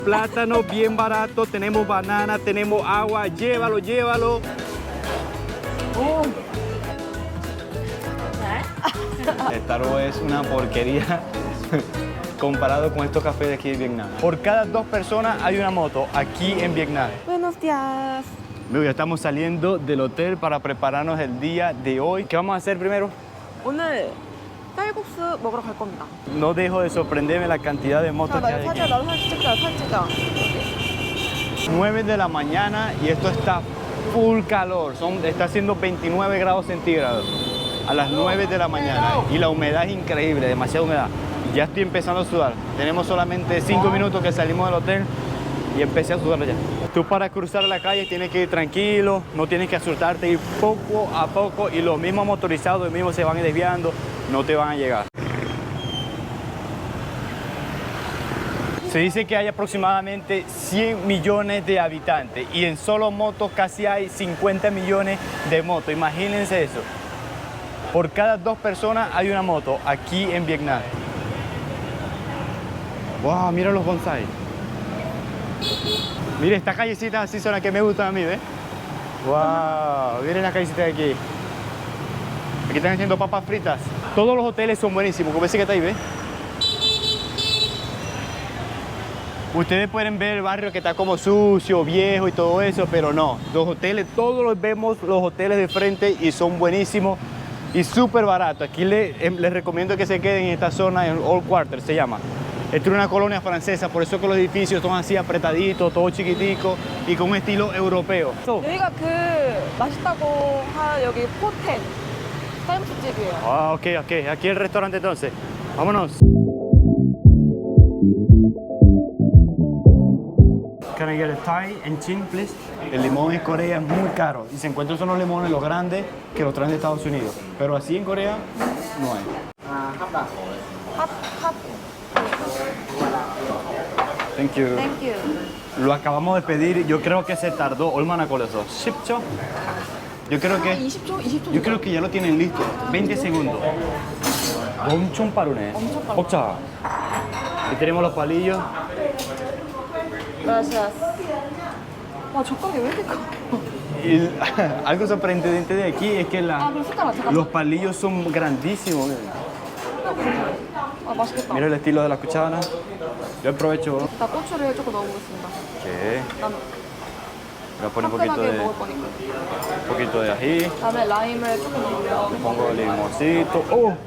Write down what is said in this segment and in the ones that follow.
Plátano bien barato, tenemos banana, tenemos agua, llévalo, llévalo. Starbucks es una porquería comparado con estos cafés de aquí de Vietnam. Por cada 2 personas hay una moto aquí en Vietnam. Buenos días. Luego ya estamos saliendo del hotel para prepararnos el día de hoy. ¿Qué vamos a hacer primero? 오늘 쌀국수 먹으러 갈 겁니다. No dejo de sorprenderme la cantidad de motos que hay aquí. 나도 사진 찍자, 사진 찍자. 9 de la mañana y esto está full calor. Está haciendo 29 grados centígrados a las 9 de la mañana y la humedad es increíble, demasiada humedad. Ya estoy empezando a sudar. Tenemos solamente 5 minutos que salimos del hotel y empecé a sudar ya. Tú para cruzar la calle tienes que ir tranquilo, no tienes que asustarte, ir poco a poco y los mismos motorizados, los mismos se van desviando, no te van a llegar. Se dice que hay aproximadamente 100 millones de habitantes y en solo motos casi hay 50 millones de motos. Imagínense eso. Por cada 2 personas hay una moto aquí en Vietnam. ¡Wow! Mira los bonsai. Mire, estas callecitas así son las que me gustan a mí, ¿ves? ¡Wow! Miren las callecitas de aquí. Aquí están haciendo papas fritas. Todos los hoteles son buenísimos, como ese que está ahí, ¿ves? Ustedes pueden ver el barrio que está como sucio, viejo y todo eso, pero no. Los hoteles, todos los vemos los hoteles de frente y son buenísimos y súper baratos. Aquí les recomiendo que se queden en esta zona, en Old Quarter se llama. Esta es una colonia francesa, por eso que los edificios son así apretaditos, todo chiquitico y con un estilo europeo. 여기가 그 맛있다고 한 여기 포텐 쌀국수 집이에요. Ah, ok, ok. Aquí el restaurante entonces. Vámonos. Can I get a Thai and chin, please? El limón en Corea es muy caro y se encuentran son los limones, los grandes, que los traen de Estados Unidos. Pero así en Corea no hay. 핫. Thank you. Thank you. Lo acabamos de pedir, yo creo que se tardó. 얼마나 걸렸어? 10초? Yo creo que ya lo tienen listo. 20 segundos. 엄청 빠르네. 엄청 빠르다. 먹자. Y tenemos los palillos. Gracias. 와, 젓갈이 왜 이렇게 커? Y algo sorprendente de aquí es que 그럼 숟가락 잠깐만. los palillos son grandísimos. 아, 맛있겠다. Mira el estilo de la cuchara. Yo aprovecho. 나 고추를 조금 넣어보겠습니다. ¿Qué? 난 Voy a poner 화끈하게 먹을 거니까. un poquito de ají. 다음에 라임을 조금 넣고요. Pongo limoncito. ¡Oh!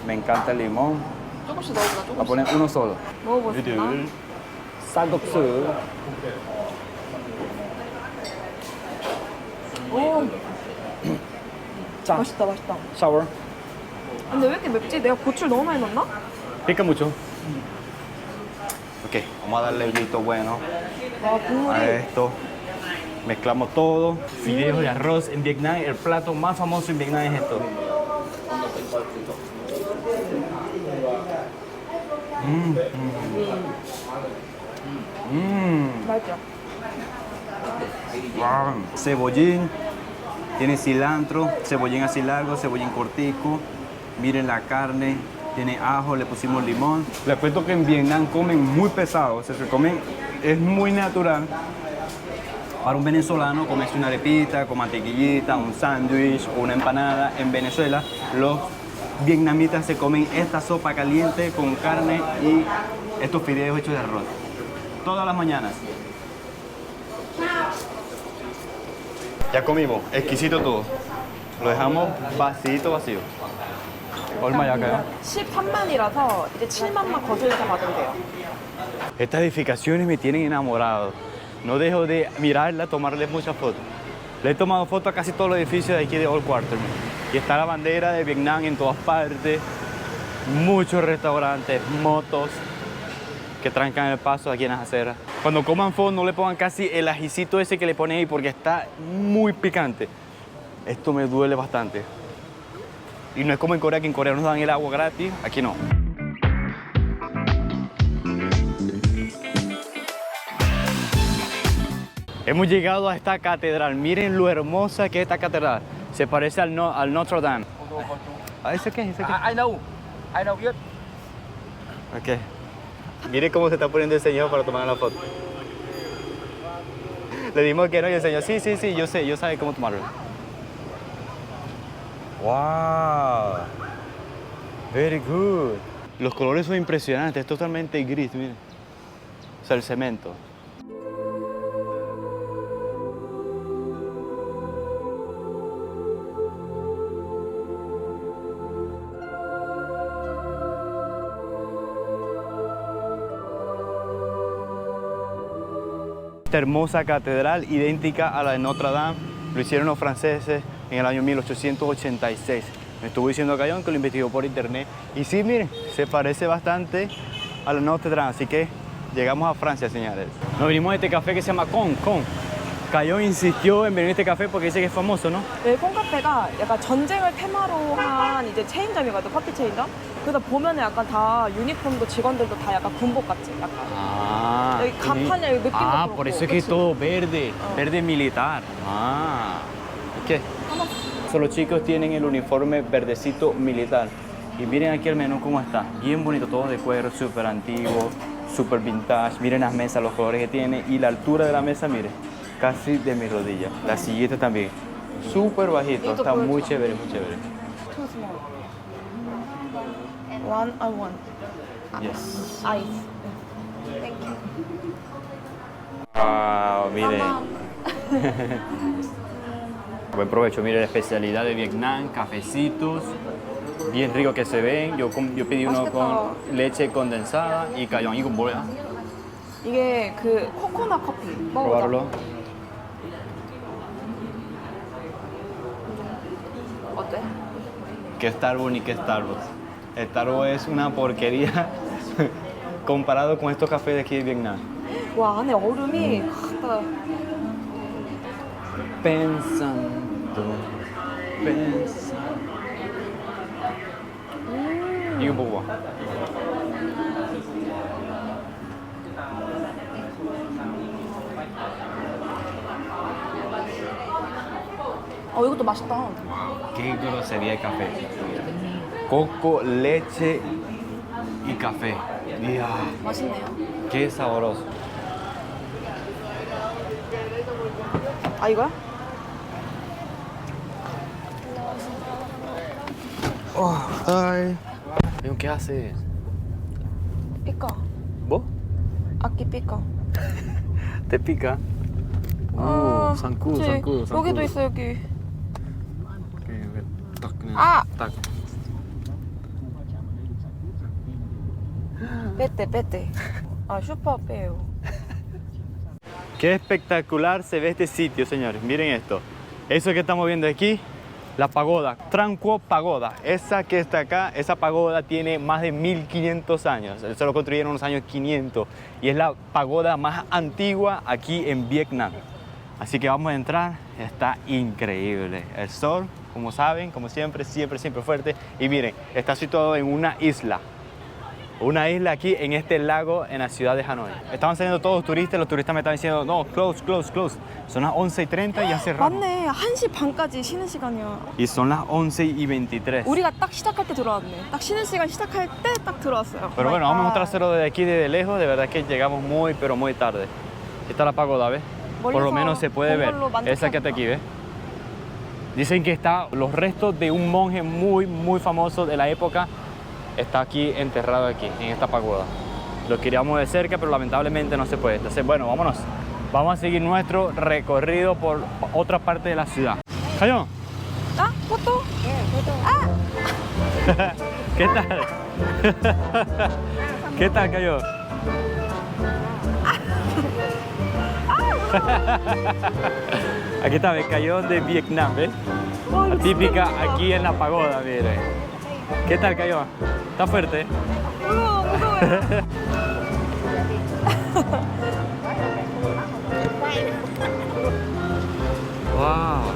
Me encanta el limón. 조금씩 넣어보자, Voy a 조금씩. poner uno solo. 먹어보겠습니다. 쌀국수. 오, 짠. 맛있다, 맛있다. Sour. 근데 왜 이렇게 맵지? 내가 고추를 너무 많이 넣었나? Pica mucho. Ok, vamos a darle el visto bueno 와, a 국물이. esto. Mezclamos todo. Fideos de arroz en Vietnam. El plato más famoso en Vietnam es esto. 맛있죠? Wow. Cebollín. Tiene cilantro, cebollín así largo, cebollín cortico. Miren la carne. Tiene ajo, le pusimos limón. Les cuento que en Vietnam comen muy pesado. Se comen, es muy natural. Para un venezolano comerse una arepita con mantequillita, un sándwich o una empanada. En Venezuela los vietnamitas se comen esta sopa caliente con carne y estos fideos hechos de arroz. Todas las mañanas. Ya comimos, exquisito todo. Lo dejamos vacío. 얼마 약가요? 13만이라서 이제 7만만 거슬려서 받으면 돼요. Estas edificaciones me tienen enamorado. No dejo de mirarla, tomarles muchas fotos. Le he tomado fotos a casi todos los edificios de aquí de Old Quarter. Y está la bandera de Vietnam en todas partes. Muchos restaurantes, motos que trancan el paso aquí en las aceras. Cuando coman pho no le pongan casi el ajicito ese que le ponen ahí porque está muy picante. Esto me duele bastante. Y no es como en Corea, que en Corea nos dan el agua gratis, aquí no. Hemos llegado a esta catedral. Miren lo hermosa que es esta catedral. Se parece al Notre Dame. ¿Ah, ese qué? ¿Ese qué? I know. I know it. Ok. Mire cómo se está poniendo el señor para tomar la foto. Le dimos que no y el señor, sí, yo sé, yo sabe cómo tomarlo. Wow. Very good. Los colores son impresionantes, es totalmente gris, miren. O sea, el cemento. Esta hermosa catedral, idéntica a la de Notre Dame, lo hicieron los franceses en el año 1886. Me estuvo diciendo Cayón que lo investigó por internet. Y sí, miren, se parece bastante a la Notre Dame, así que llegamos a Francia, señores. Nos vinimos a este café que se llama Con. Cayón insistió en venir a este café porque dice que es famoso, ¿no? 네, 콩카페가 약간 전쟁을 테마로 한 이제 체인점이거든, 커피 체인점. 그래서 보면은 약간 다 유니폼도 직원들도 다 약간 군복 같지, 약간. Ah, 여기 간판이 여기 느낌도 그렇고. por eso es que es 그치? todo verde, verde militar. Ah, ¿qué? Los chicos tienen el uniforme verdecito militar. Y miren aquí el menú cómo está. Bien bonito, todo de cuero, súper antiguo, súper vintage. Miren las mesas, los colores que tiene y la altura de la mesa, miren, casi de mi rodilla. La sillita también, súper bajito, está muy chévere, muy chévere. Too small. One I want. Yes. Ice. Thank you. Wow, miren. Buen provecho, miren la especialidad de Vietnam, cafecitos, bien rico que se ven. Yo pedí uno con leche condensada y Cayón. 이거 뭐야? 이게 그 코코넛 커피. 먹어보자. Probarlo. 어때? ¿Qué Starbucks ni qué Starbucks? Starbucks es una porquería comparado con estos cafés de aquí de Vietnam. 와, 안에 얼음이 딱 Pensando. 이거 먹어봐. 이것도 맛있다. Qué grosería de café. Coco, leche y café. Dios, 맛있네요. qué sabroso. 아, 이거야? Ay. ¿Qué haces? pica. ¿Vos? aquí pica. ¿Te pica? zancudo, 그치. zancudo, zancudo. 여기도 있어, 여기. 딱, 그냥 아! 딱. 빼떼. 아, 슈퍼 빼요. Qué espectacular se ve este sitio, señores. Miren esto. Eso que estamos viendo aquí, la pagoda, Tran Quoc Pagoda. Esa que está acá, esa pagoda tiene más de 1500 años. Se lo construyeron en los años 500 y es la pagoda más antigua aquí en Vietnam. Así que vamos a entrar. Está increíble. El sol, como saben, como siempre fuerte. Y miren, está situado en una isla. Una isla aquí en este lago en la ciudad de Hanoi. Estaban saliendo todos los turistas me estaban diciendo no, close. Son las 11:30 y ya cerraron. 맞네. 1시 반까지 쉬는 시간이야. Y son las 11:23. 우리가 딱 시작할 때 들어왔네. 딱 쉬는 시간 시작할 때 딱 들어왔어요. Pero bueno, vamos a mostrárselo desde aquí, desde lejos. De verdad que llegamos muy, pero muy tarde. Está la pagoda, ¿ves? Por lo menos se puede ver. Esa que está aquí, ¿ves? Dicen que está los restos de un monje muy famoso de la época. Está aquí enterrado aquí, en esta pagoda. Lo queríamos de cerca, pero lamentablemente no se puede. Entonces, bueno, vámonos. Vamos a seguir nuestro recorrido por otra parte de la ciudad. ¡Cayón! 아, 포토? ¿Qué tal? ¿Qué tal, Cayón? Aquí está, ¿ves? Cayón de Vietnam, ¿ves? La típica aquí en la pagoda, mire. ¿Qué tal, Cayón? Está fuerte. 무거워요. Wow.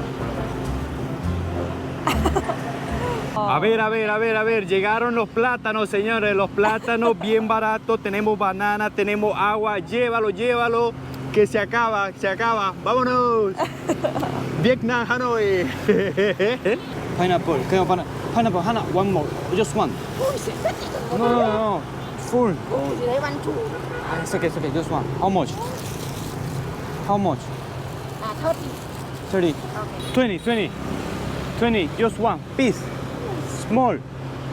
A ver, llegaron los plátanos, señores, los plátanos bien baratos, tenemos banana, tenemos agua, llévalo, que se acaba, vámonos. Vietnam, Hanoi. Pineapple, pineapple, Hana, one more, just one. No, full. Oh, chị thấy bánh chủ. Ah, it's okay, just one. How much? How much? 30. 30. Okay. 20, just one piece. Small.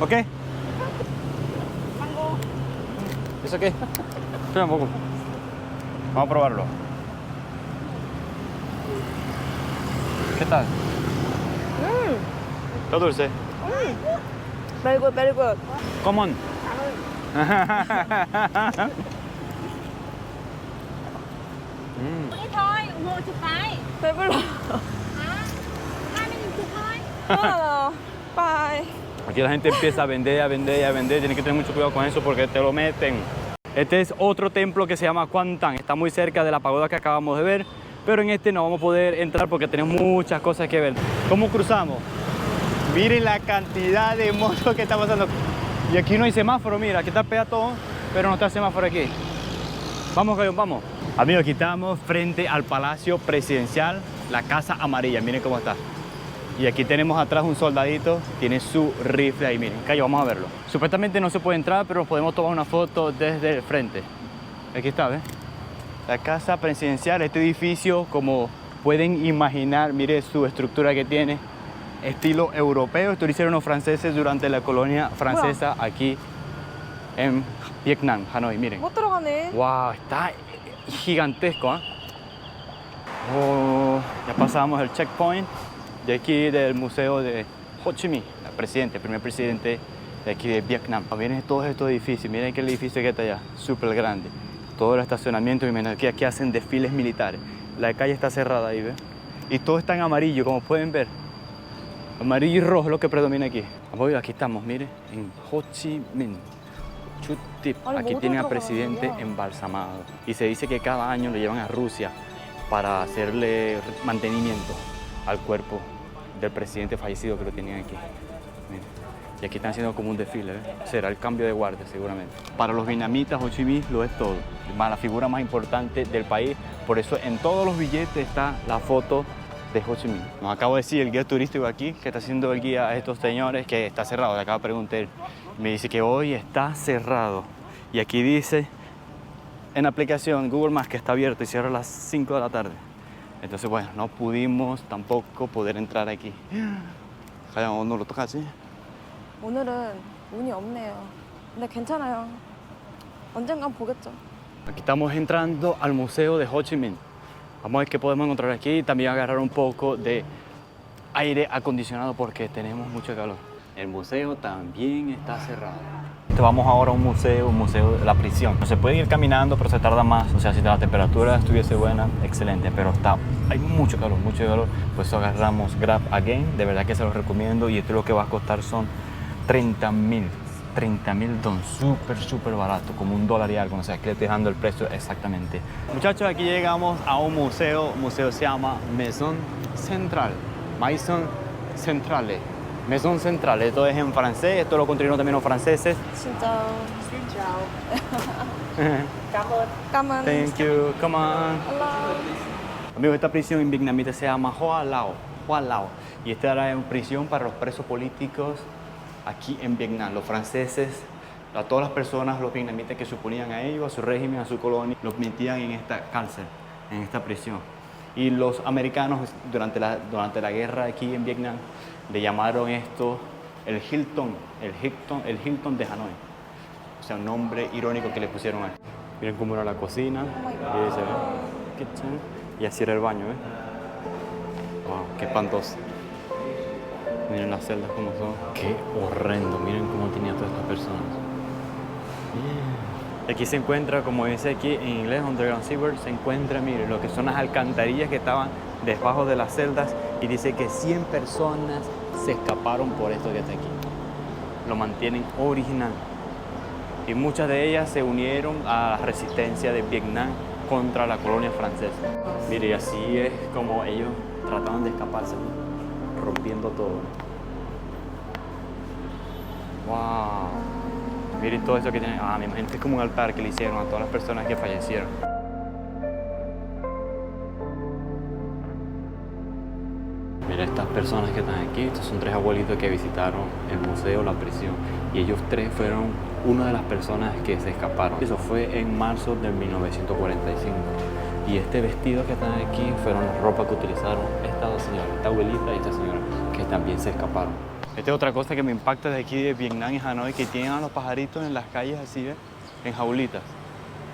Okay? Mango. It's okay. Espera un poco. Vamos a probarlo. ¿Qué tal? Está dulce. Very good, very good. Come on. Thế thôi, ủng hộ chụp cái. 배불러. Hả? Mai mình chụp thôi. No, bye. Aquí la gente empieza a vender, a vender y a vender. Tienes que tener mucho cuidado con eso porque te lo meten. Este es otro templo que se llama Quan Tan. Está muy cerca de la pagoda que acabamos de ver. Pero en este no vamos a poder entrar porque tenemos muchas cosas que ver. ¿Cómo cruzamos? Miren la cantidad de motos que está pasando. Y aquí no hay semáforo, mira. Aquí está el peatón, pero no está el semáforo aquí. Vamos, Gayón, vamos. Amigos, aquí estamos frente al Palacio Presidencial, la Casa Amarilla. Miren cómo está. Y aquí tenemos atrás un soldadito, tiene su rifle ahí, miren. Cayo, vamos a verlo. Supuestamente no se puede entrar, pero podemos tomar una foto desde el frente. Aquí está, ¿ves? La Casa Presidencial, este edificio, como pueden imaginar, mire su estructura que tiene, estilo europeo. Esto lo hicieron los franceses durante la colonia francesa aquí en Vietnam, Hanoi, miren. 못 들어가네. Wow, está gigantesco, ¿eh? Oh, ya pasamos el checkpoint de aquí del Museo de Ho Chi Minh, el primer presidente de aquí de Vietnam. Miren todos estos edificios, miren que el edificio que está allá, súper grande. Todo el estacionamiento, y miren, aquí hacen desfiles militares. La calle está cerrada ahí, ¿ves? Y todo está en amarillo, como pueden ver. Amarillo y rojo es lo que predomina aquí. Aquí estamos, miren, en Ho Chi Minh. Chu Tip. Aquí tienen al presidente embalsamado. Y se dice que cada año lo llevan a Rusia para hacerle mantenimiento al cuerpo del presidente fallecido que lo tenían aquí. Miren. Y aquí están haciendo como un desfile, ¿ves? Será el cambio de guardia seguramente. Para los vietnamitas, Ho Chi Minh lo es todo. La figura más importante del país. Por eso en todos los billetes está la foto de Ho Chi Minh. Nos acabo de decir el guía turístico aquí, que está haciendo el guía a estos señores, que está cerrado. Le acabo de preguntar. Me dice que hoy está cerrado. Y aquí dice en la aplicación Google Maps que está abierto y cierra a las 5 de la tarde. Entonces, bueno, no pudimos tampoco poder entrar aquí. 가영 오늘 어떡하지? 오늘은 운이 없네요. 근데 괜찮아요. 언젠간 보겠죠. Aquí estamos entrando al Museo de Ho Chi Minh. Vamos a ver qué podemos encontrar aquí y también agarrar un poco de aire acondicionado porque tenemos mucho calor. El museo también está cerrado. Vamos ahora a un museo de la prisión. Se puede ir caminando, pero se tarda más. O sea, si la temperatura estuviese buena, excelente. Pero hay mucho calor, Por eso agarramos Grab Again. De verdad que se los recomiendo. Y esto lo que va a costar son 30.000 dólares. Súper barato, como $1 y algo. O sea, que le estoy dejando el precio exactamente. Muchachos, aquí llegamos a un museo. El museo se llama Maison Centrale. Maison Centrale. Maison Centrale, esto es en francés, esto lo construyeron también los franceses. 진짜. Xin chào. Cảm ơn. 까만. Thank you, come on. Amigos, esta prisión en vietnamita se llama Hoa Lao. Hoa Lao. Y esta era una prisión para los presos políticos aquí en Vietnam. Los franceses, a todas las personas, los vietnamitas que se oponían a ellos, a su régimen, a su colonia, los metían en esta cárcel, en esta prisión. Y los americanos, durante la guerra aquí en Vietnam, le llamaron esto el Hilton de Hanoi. O sea, un nombre irónico que le pusieron aquí. Miren cómo era la cocina. Y dice, kitchen. Y así era el baño, ¿ves? Wow, qué espantoso. Miren las celdas cómo son. Qué horrendo. Miren cómo tenía todas estas personas. Y aquí se encuentra, como dice aquí en inglés, Underground Sewer, se encuentra, miren, lo que son las alcantarillas que estaban debajo de las celdas. Y dice que 100 personas se escaparon por esto que está aquí. Lo mantienen original. Y muchas de ellas se unieron a la resistencia de Vietnam contra la colonia francesa. Mire, y así es como ellos trataban de escaparse, rompiendo todo. ¡Wow! Miren todo eso que tienen. Me imagino que es como un altar que le hicieron a todas las personas que fallecieron. Mira estas personas que están aquí. Estos son 3 abuelitos que visitaron el museo, la prisión. Y ellos 3 fueron una de las personas que se escaparon. Eso fue en marzo de 1945. Y este vestido que están aquí fueron la ropa que utilizaron estas 2 señoras, esta abuelita y esta señora, que también se escaparon. Esta es otra cosa que me impacta de aquí de Vietnam y Hanoi, que tienen a los pajaritos en las calles así, ¿ves? En jaulitas.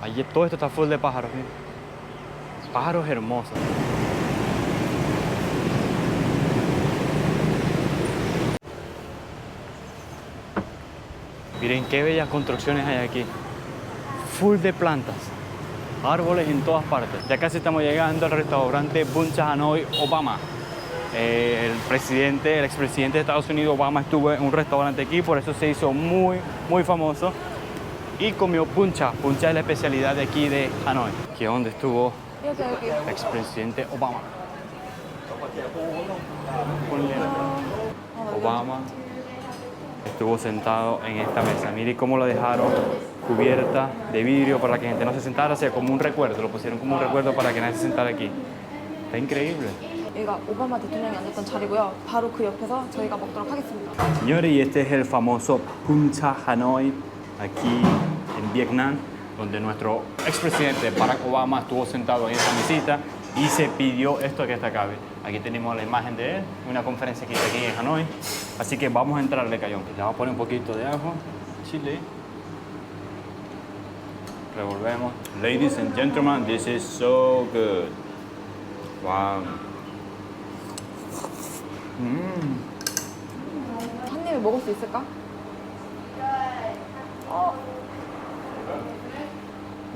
Allí todo esto está full de pájaros, ¿ves? Pájaros hermosos. Miren qué bellas construcciones hay aquí. Full de plantas. Árboles en todas partes. Ya casi estamos llegando al restaurante Bun Cha Hanoi Obama. El expresidente de Estados Unidos, Obama, estuvo en un restaurante aquí, por eso se hizo muy famoso. Y comió puncha. Puncha es la especialidad de aquí de Hanoi. Aquí es donde estuvo el expresidente Obama. Obama estuvo sentado en esta mesa. Mire cómo lo dejaron cubierta de vidrio para que la gente no se sentara, o sea, como un recuerdo. Lo pusieron como un recuerdo para que nadie se sentara aquí. Está increíble. 여기가 오바마 대통령이 앉았던 자리고요. 바로 그 옆에서 저희가 먹도록 하겠습니다. Señores, y este es el famoso Puncha Hanoi, aquí en Vietnam, donde nuestro expresidente Barack Obama estuvo sentado en esa mesita y se pidió esto que está acá. ¿Ves? Aquí tenemos la imagen de él, una conferencia que hizo aquí en Hanoi. Así que vamos a entrarle, Cayón. Le vamos a poner un poquito de ajo, chile. Revolvemos. Ladies and gentlemen, this is so good. Wow. 한 입에 먹을 수 있을까?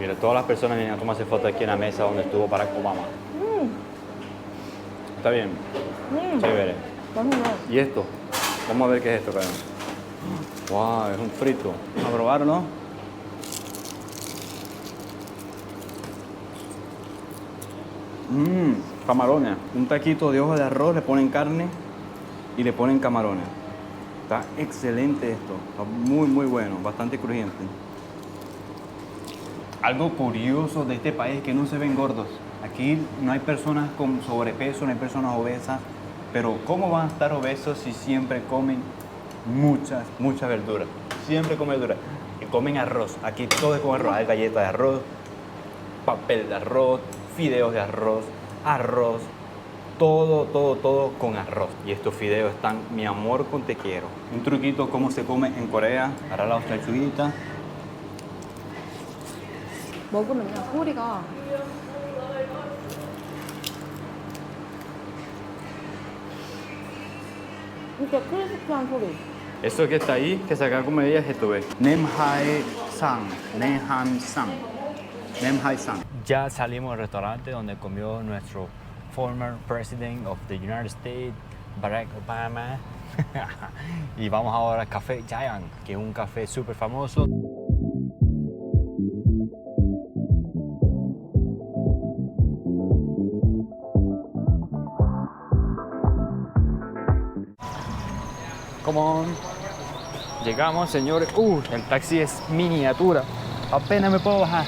Mira, todas las personas vienen a tomarse fotos aquí en la mesa donde estuvo Barack Obama. Está bien. Chévere. 맛있네. ¿Y esto? Vamos a ver qué es esto, Cayón. Wow, es un frito. Vamos a probarlo. Camarones. Un taquito de hoja de arroz, le ponen carne y le ponen camarones. Está excelente esto. Está muy bueno, bastante crujiente. Algo curioso de este país es que no se ven gordos. Aquí no hay personas con sobrepeso, no hay personas obesas. Pero ¿cómo van a estar obesos si siempre comen muchas verduras? Siempre comen verduras. Y comen arroz. Aquí todo es con arroz. Hay galletas de arroz, papel de arroz, fideos de arroz, todo con arroz. Y estos fideos están, mi amor con te quiero. Un truquito cómo se come en Corea. Para la lechuguita. 먹으면요 소리가 이렇게 크리스피한 소리. Eso que está ahí, que se acaba como ella, es esto, ¿ves? Nem Hai Sang. Nem Ham Sang. Nem Hai Sang. Ya salimos del restaurante donde comió nuestro former president of the United States, Barack Obama. Y vamos ahora al Café Giant, que es un café súper famoso. Come on. Llegamos, señores. El taxi es miniatura. Apenas me puedo bajar.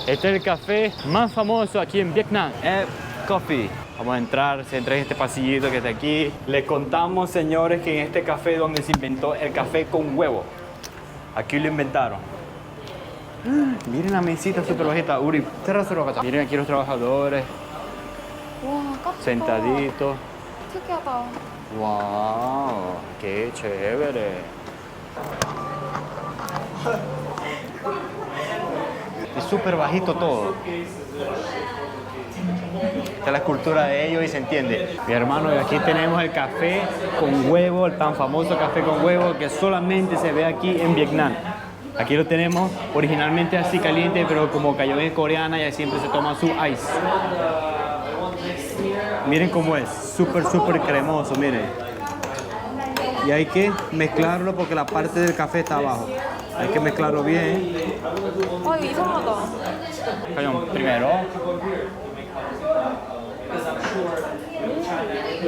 Este es el café más famoso aquí en Vietnam, Coffee. Vamos a entrar, se entra en este pasillito que está aquí. Les contamos, señores, que en este café donde se inventó el café con huevo. Aquí lo inventaron. Miren la mesita súper bajita. Uri, miren aquí los trabajadores 와 카페가 sentaditos. 특이하다. ¡Wow! ¡Qué chévere! Es súper bajito todo. Esta es la escultura de ellos y se entiende. Mi hermano, y aquí tenemos el café con huevo, el tan famoso café con huevo que solamente se ve aquí en Vietnam. Aquí lo tenemos originalmente así caliente, pero como cayó en coreana, ya siempre se toma su ice. Miren cómo es, súper cremoso, miren. Y hay que mezclarlo porque la parte del café está abajo. Hay que mezclarlo bien. 아 이거 이상하다. Cañón, primero.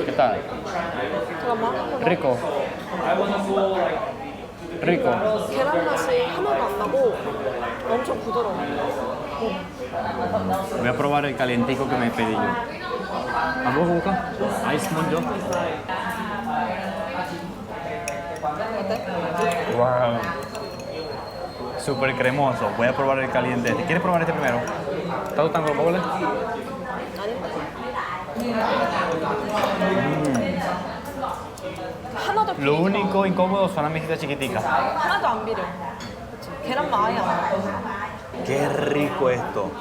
¿Qué tal? 잠깐만. Rico. Rico. 계란 맛이 하나도 안 나고 엄청 부드러워. Voy a probar el calientico que me pedí yo. 한번 먹어볼까? 아이스 먼저. Wow. Súper cremoso. Voy a probar el caliente. ¿Quieres probar este primero? ¿Está gustando los boles? 하나도 Lo 비리지 único incómodo son las mesitas chiquiticas. 하나도 안 비려. 그치? 계란만 아예 안 먹어. Qué rico esto.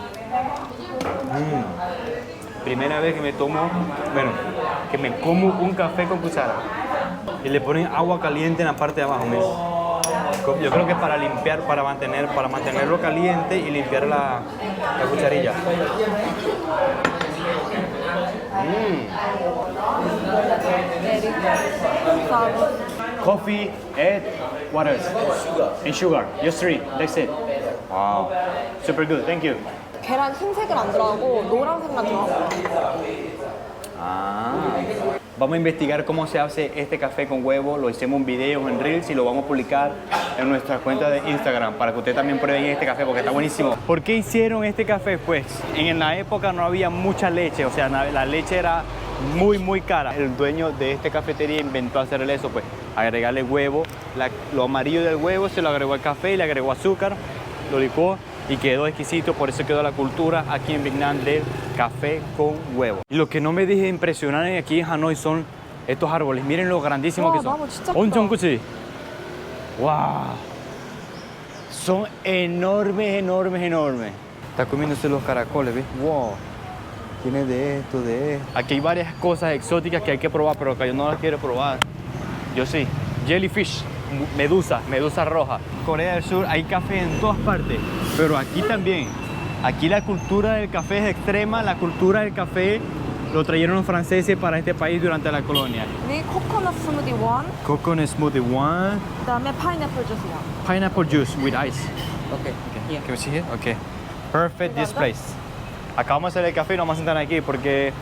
Primera vez que me tomo, bueno, que me como un café con cuchara. Y le ponen agua caliente en la parte de abajo, mira. Yo creo que es para limpiar, para mantenerlo caliente y limpiar la cucharilla. Coffee, egg, what else? And sugar. Just three. That's it. Wow. Super good. Thank you. 계란 흰색은 안 들어가고 노란색만 들어가고. Vamos a investigar cómo se hace este café con huevo. Lo hicimos en videos, en Reels y lo vamos a publicar en nuestra cuenta de Instagram para que ustedes también prueben este café porque está buenísimo. ¿Por qué hicieron este café? Pues en la época no había mucha leche, o sea, la leche era muy cara. El dueño de esta cafetería inventó hacerle eso, pues agregarle huevo, lo amarillo del huevo se lo agregó al café y le agregó azúcar, lo licuó y quedó exquisito. Por eso quedó la cultura aquí en Vietnam del café con huevo. Y lo que no me deja impresionar aquí en Hanoi son estos árboles. Miren lo grandísimos que son. 나무 진짜 엄청 크다. 크지? ¡Wow! Son enormes. Está comiéndose los caracoles, ¿ves? ¡Wow! Tiene de esto, de esto. Aquí hay varias cosas exóticas que hay que probar, pero que yo no las quiero probar. Yo sí. Jellyfish, medusa roja. Corea del Sur hay café en todas partes, pero aquí también. Aquí la cultura del café es extrema. La cultura del café lo trajeron los franceses para este país durante la colonia. 네 코코넛 스무디 원, Coconut smoothie one, 그다음에 파인애플 주스 원. pineapple juice with ice. Okay. Can we see here? Okay. Perfect this place. Acabamos de hacer el café y nos vamos a sentar aquí porque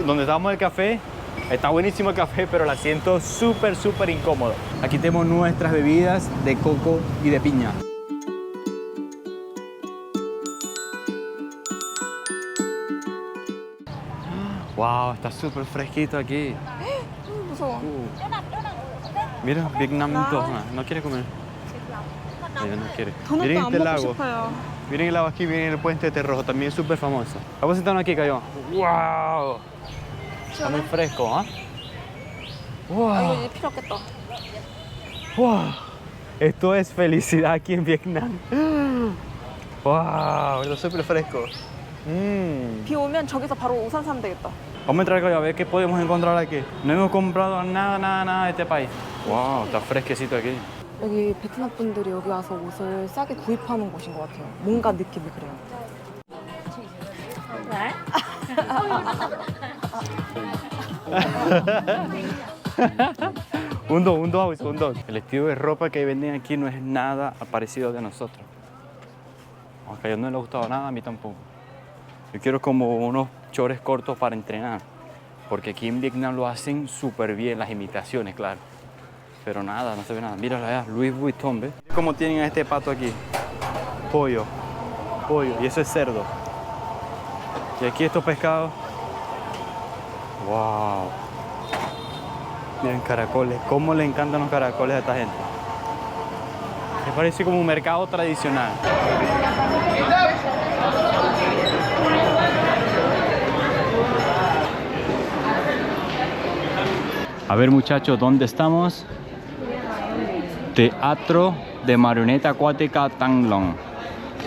donde estábamos el café está buenísimo el café, pero el asiento súper incómodo. Aquí tenemos nuestras bebidas de coco y de piña. Wow, está súper fresquito aquí. 무서워. Mira, Vietnam no quiere comer. Ella no quiere. 저녁도 Miren 안 este 먹고 lago. 싶어요. Miren el lago aquí, miren el puente de Rojo, también es súper famoso. Vamos a sentarnos aquí, Cayo. ¡Wow! Está muy fresco, ¿ah? 아, 이거 ¡Wow! 이제 필요 없겠다. ¡Wow! Esto es felicidad aquí en Vietnam. ¡Wow! Está súper fresco. 비 오면 저기서 바로 우산 사면 되겠다. Vamos a entrar, Cayo, a ver qué podemos encontrar aquí. No hemos comprado nada de este país. ¡Wow! Está fresquecito aquí. 여기 베트남 분들이 여기 와서 옷을 싸게 구입하는 곳인 것 같아요. 뭔가 느낌이 그래요. 운동 hago eso, 운동. El estilo de ropa que venden aquí no es nada parecido de nosotros. Aunque a ellos no les ha gustado nada, a mí tampoco. Yo quiero como unos chores cortos para entrenar. Porque aquí en Vietnam lo hacen súper bien, las imitaciones, claro. Pero nada, no se ve nada. Míralo allá, Louis Vuitton, ¿ves? Como tienen a este pato aquí. Pollo. Y eso es cerdo. Y aquí estos pescados. ¡Wow! Miren, caracoles. ¿Cómo le encantan los caracoles a esta gente? Me parece como un mercado tradicional. A ver, muchachos, ¿dónde estamos? Teatro de Marioneta Acuática Thăng Long.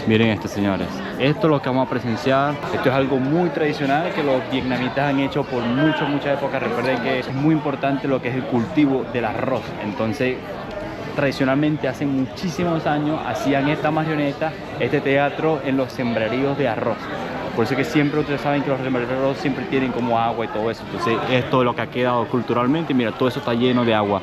Miren esto, señores. Esto es lo que vamos a presenciar. Esto es algo muy tradicional que los vietnamitas han hecho por muchas épocas. Recuerden que es muy importante lo que es el cultivo del arroz. Entonces, tradicionalmente, hace muchísimos años, hacían esta marioneta, este teatro en los sembradíos de arroz. Por eso que siempre ustedes saben que los sembradíos de arroz siempre tienen como agua y todo eso. Entonces, esto es lo que ha quedado culturalmente. Mira, todo eso está lleno de agua.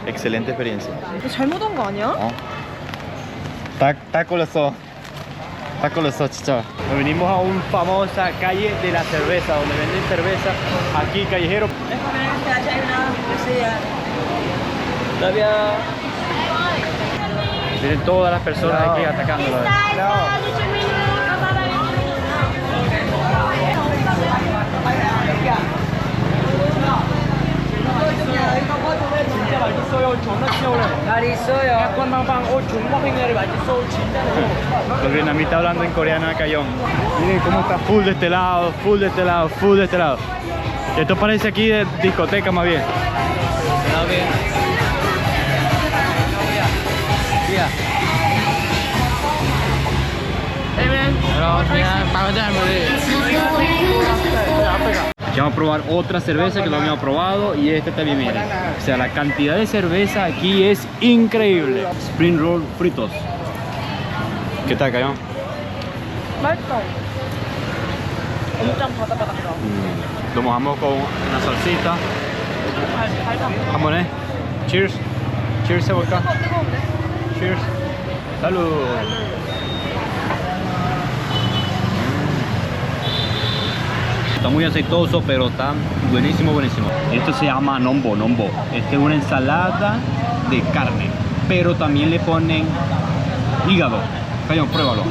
Excelente experiencia. 이거 잘못 온 거 아니야? 딱 걸렸어. Tacolosó, chicha. Nos venimos a una famosa calle de la cerveza, donde venden cerveza aquí, callejero. Vienen todas las personas aquí atacándolo. Los vietnamitas hablando en coreano acá, Cayón. Miren cómo está full de este lado, full de este lado, full de este lado. Esto parece aquí de discoteca más bien. Ya vamos a probar otra cerveza que lo habíamos probado y este también, miren. O sea, la cantidad de cerveza aquí es increíble. Spring roll fritos. ¿Qué tal, Cayón? 맛있어. 엄청 바삭바삭해요. Lo mojamos con una salsita. Jamonés. Cheers. Cheers, Sebolca. 뜨거운데? Cheers. Salud. Está muy aceitoso, pero está buenísimo, buenísimo. Esto se llama nombo, nombo. Esta es una ensalada de carne, pero también le ponen hígado. Cayón, pruébalo.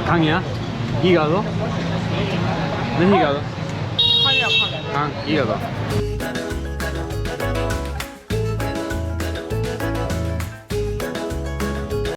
Canha, hígado. No es hígado. 칸이야, 칸. Can, hígado.